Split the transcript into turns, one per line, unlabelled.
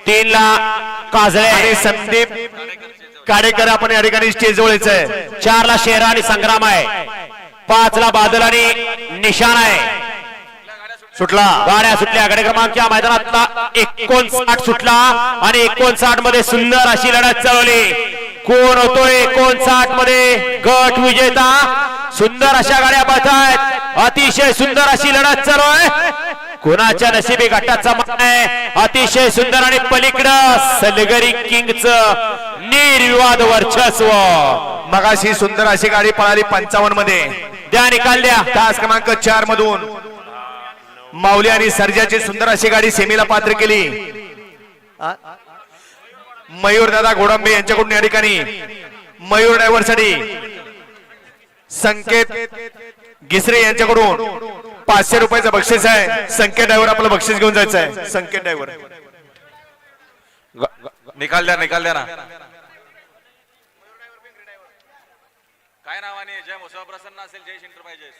3 ला काजळे
आणि संदीप काडेकर आपण या ठिकाणी स्टेज वर यायचंय.
4 ला शेरा आणि संग्राम आहे. 5 ला बादल आणि निशाण आहे.
सुटला
गाड्या सुटल्या. गडे क्रमांकच्या मैदानात 59 सुटला आणि 59 मध्ये सुंदर अशी लढत चालवली. कोण होतोय 59 मध्ये गट विजेता. सुंदर अशा गाड्या पळतायत. अतिशय सुंदर अशी लढत चालू आहे. कोणाच्या नशिबी गटाचा मान आहे. अतिशय सुंदर आणि पलीकडं सलगरी किंगचं निर्विवाद वर्चस्व.
मगाशी सुंदर अशी गाडी पळाली 55 मध्ये.
द्या निकाल द्या.
तास क्रमांक 4 मधून माऊली आणि सर्जाची सुंदर अशी गाडी सेमीला पात्र केली. मयूर दादा घोडंबे यांच्याकडून या ठिकाणी मयूर ड्रायव्हर साठी संकेत गिसरे यांच्याकडून 500 रुपयाचं बक्षीस आहे. संकेत ड्रायव्हर आपलं बक्षीस घेऊन जायचं आहे. संकेत ड्रायव्हर
निकाल द्या ना. काय नावाने जय मुसवा प्रसन्न असेल जय शंकर पाहिजे.